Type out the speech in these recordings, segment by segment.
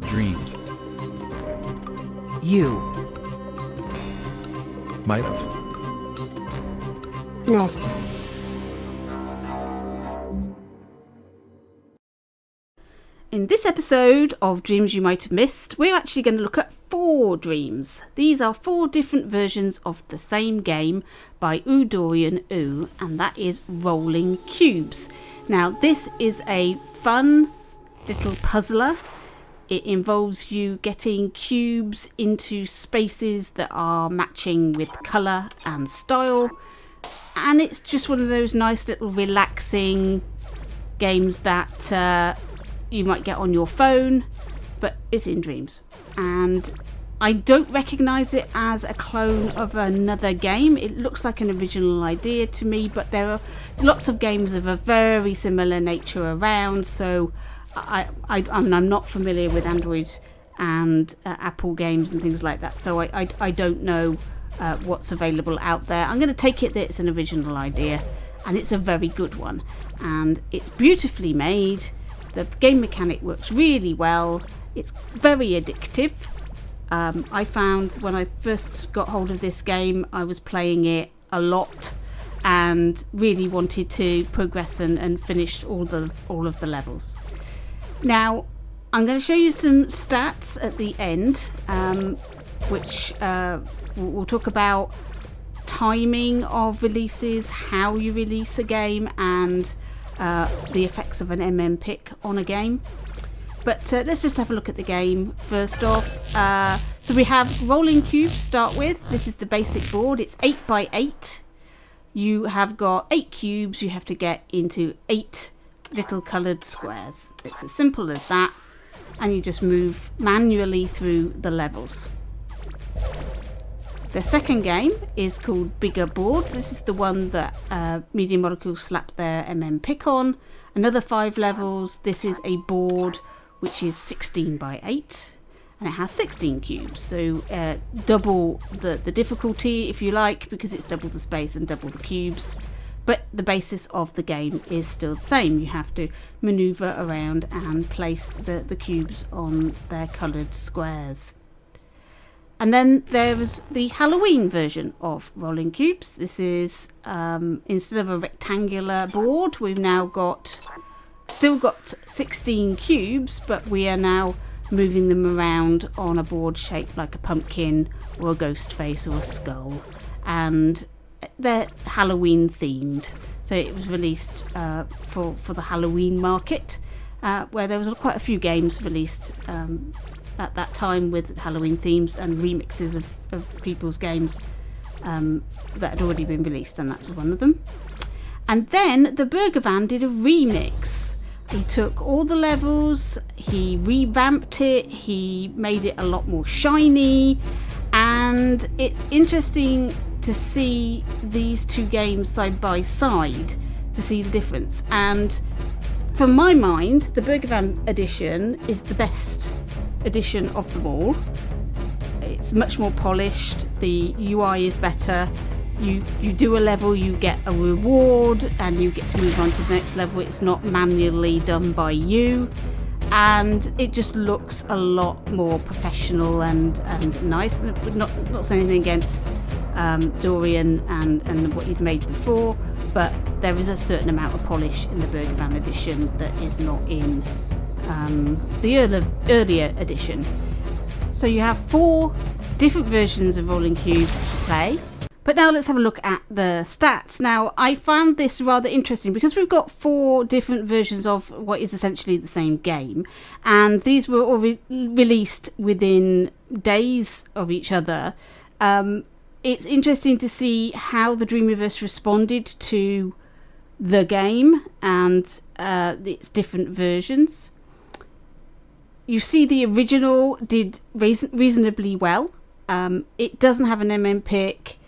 Dreams. You. Might have. Missed. In this episode of Dreams You Might Have Missed, we're actually going to look at 4 dreams. These are 4 different versions of the same game by Dorian, and that is Rolling Cubes. Now, this is a fun little puzzler. It involves you getting cubes into spaces that are matching with colour and style. And it's just one of those nice little relaxing games that you might get on your phone, but it's in dreams. And I don't recognise it as a clone of another game. It looks like an original idea to me, but there are lots of games of a very similar nature around, so I'm not familiar with Android and Apple games and things like that, so I don't know what's available out there. I'm going to take it that it's an original idea, and it's a very good one, and it's beautifully made. The game mechanic works really well. It's very addictive. I found when I first got hold of this game, I was playing it a lot and really wanted to progress and finish all of the levels. Now, I'm going to show you some stats at the end, which we'll talk about timing of releases, how you release a game, and the effects of an MM pick on a game. But let's just have a look at the game first off. So we have rolling cubes to start with. This is the basic board. It's 8 by 8. You have got 8 cubes you have to get into 8 little coloured squares. It's as simple as that, and you just move manually through the levels. The second game is called Bigger Boards. This is the one that Media Molecules slapped their MM pick on. Another 5 levels. This is a board which is 16 by 8, and it has 16 cubes. So double the difficulty, if you like, because it's double the space and double the cubes. But the basis of the game is still the same. You have to manoeuvre around and place the cubes on their coloured squares. And then there's the Halloween version of Rolling Cubes. This is, instead of a rectangular board, we've now still got 16 cubes, but we are now moving them around on a board shaped like a pumpkin or a ghost face or a skull. And they're Halloween themed. So it was released for the Halloween market, where there was quite a few games released at that time with Halloween themes and remixes of people's games that had already been released, and that was one of them. And then the Burger Van did a remix. He took all the levels, he revamped it, he made it a lot more shiny, and it's interesting to see these two games side by side to see the difference. And from my mind, the Burger Van edition is the best edition of them all. It's much more polished, the UI is better. You do a level, you get a reward, and you get to move on to the next level. It's not manually done by you, and it just looks a lot more professional and nice. Not saying anything against Dorian and what you've made before, but there is a certain amount of polish in the Burger Van edition that is not in the earlier edition. So you have 4 different versions of Rolling Cubes to play. But now let's have a look at the stats. Now, I found this rather interesting because we've got 4 different versions of what is essentially the same game, and these were all released within days of each other. It's interesting to see how the Dreamweverse responded to the game and its different versions. You see the original did reasonably well. It doesn't have an MM pick.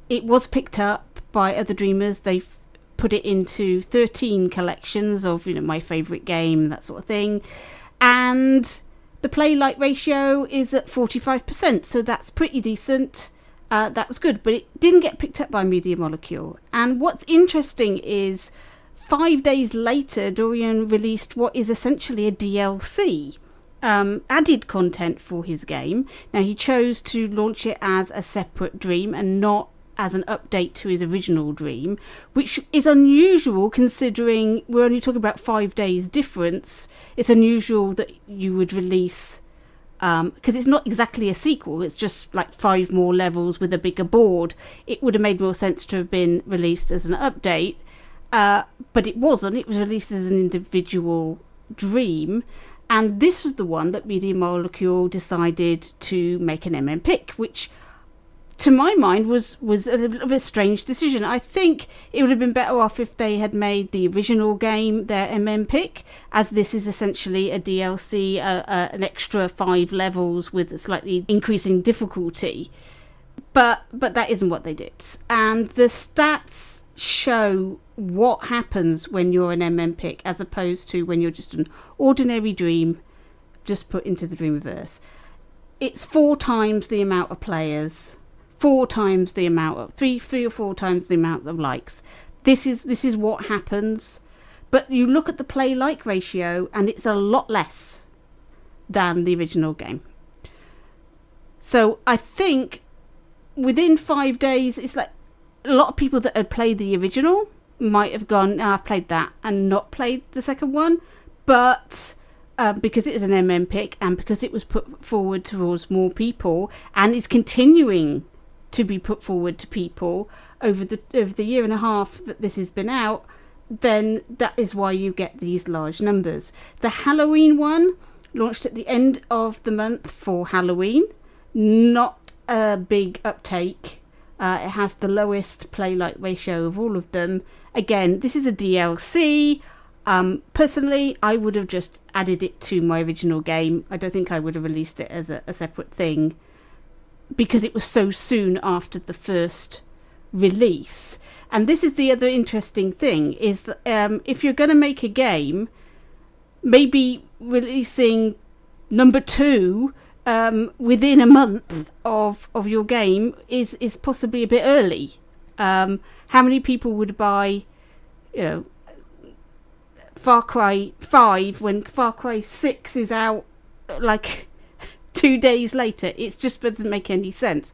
It was picked up by other Dreamers. They've put it into 13 collections of, my favourite game, that sort of thing. And the play-like ratio is at 45%, so that's pretty decent. that was good, but it didn't get picked up by Media Molecule. And what's interesting is 5 days later, Dorian released what is essentially a DLC, added content for his game. Now, he chose to launch it as a separate Dream and not as an update to his original Dream, which is unusual considering we're only talking about 5 days difference. It's unusual that you would release, because it's not exactly a sequel, it's just like 5 more levels with a bigger board. It would have made more sense to have been released as an update, but it wasn't. It was released as an individual Dream, and this was the one that Media Molecule decided to make an pick, which to my mind was a little bit of a strange decision. I think it would have been better off if they had made the original game their pick, as this is essentially a DLC, an extra 5 levels with a slightly increasing difficulty. But that isn't what they did. And the stats show what happens when you're an pick as opposed to when you're just an ordinary Dream just put into the Dreamiverse. It's 4 times the amount of players, 4 times the amount of three or 4 times the amount of likes. This is what happens. But you look at the play-like ratio and it's a lot less than the original game. So I think within 5 days, it's like a lot of people that had played the original might have gone, I've played that, and not played the second one. But because it is an pick and because it was put forward towards more people and is continuing to be put forward to people over the year and a half that this has been out, then that is why you get these large numbers. The Halloween one launched at the end of the month for Halloween. Not a big uptake. It has the lowest play-like ratio of all of them. Again, this is a DLC. Personally, I would have just added it to my original game. I don't think I would have released it as a separate thing, because it was so soon after the first release. And this is the other interesting thing, is that if you're going to make a game, maybe releasing number 2 within a month of your game is possibly a bit early. How many people would buy, Far Cry 5 when Far Cry 6 is out like 2 days later? It just doesn't make any sense.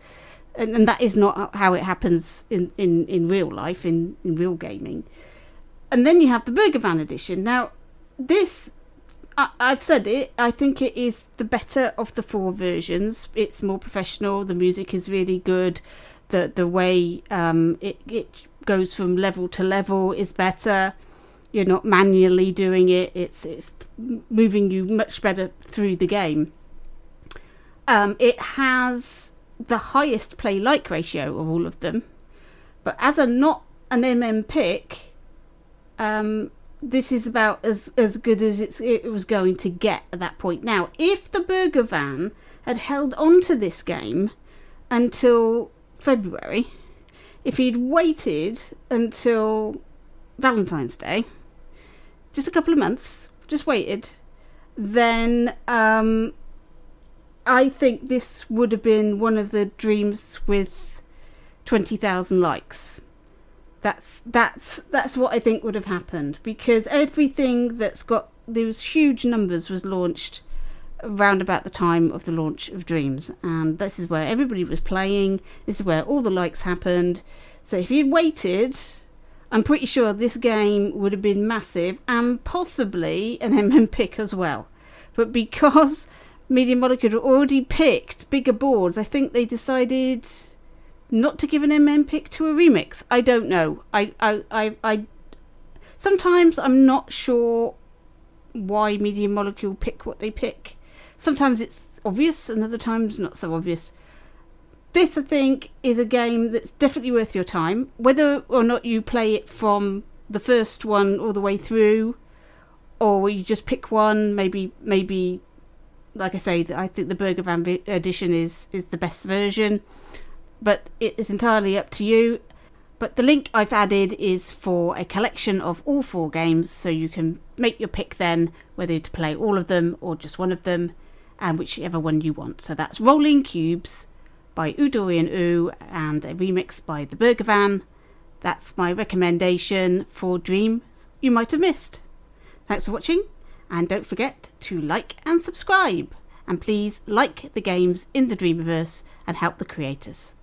And that is not how it happens in real life, in real gaming. And then you have the Burger Van edition. Now, this, I've said it, I think it is the better of the 4 versions. It's more professional, the music is really good, the way it goes from level to level is better. You're not manually doing it, it's moving you much better through the game. It has the highest play-like ratio of all of them, but as not an pick, this is about as good as it was going to get at that point. Now, if the Burger Van had held on to this game until February, if he'd waited until Valentine's Day, just a couple of months, just waited, then I think this would have been one of the Dreams with 20,000 likes. That's what I think would have happened, because everything that's got those huge numbers was launched around about the time of the launch of Dreams, and this is where everybody was playing, this is where all the likes happened. So if you'd waited, I'm pretty sure this game would have been massive, and possibly an pick as well. But because Media Molecule had already picked bigger boards, I think they decided not to give an pick to a remix. I don't know. I sometimes I'm not sure why Media Molecule pick what they pick. Sometimes it's obvious, and other times not so obvious. This, I think, is a game that's definitely worth your time, whether or not you play it from the first one all the way through, or you just pick one. Maybe, like I say, I think the Burger Van edition is the best version, but it is entirely up to you. But the link I've added is for a collection of all 4 games, so you can make your pick then, whether to play all of them or just one of them, and whichever one you want. So that's Rolling Cubes by Udorian Oo and a remix by the Burger Van. That's my recommendation for dreams you might have missed. Thanks for watching, and don't forget to like and subscribe. And please like the games in the Dreamiverse and help the creators.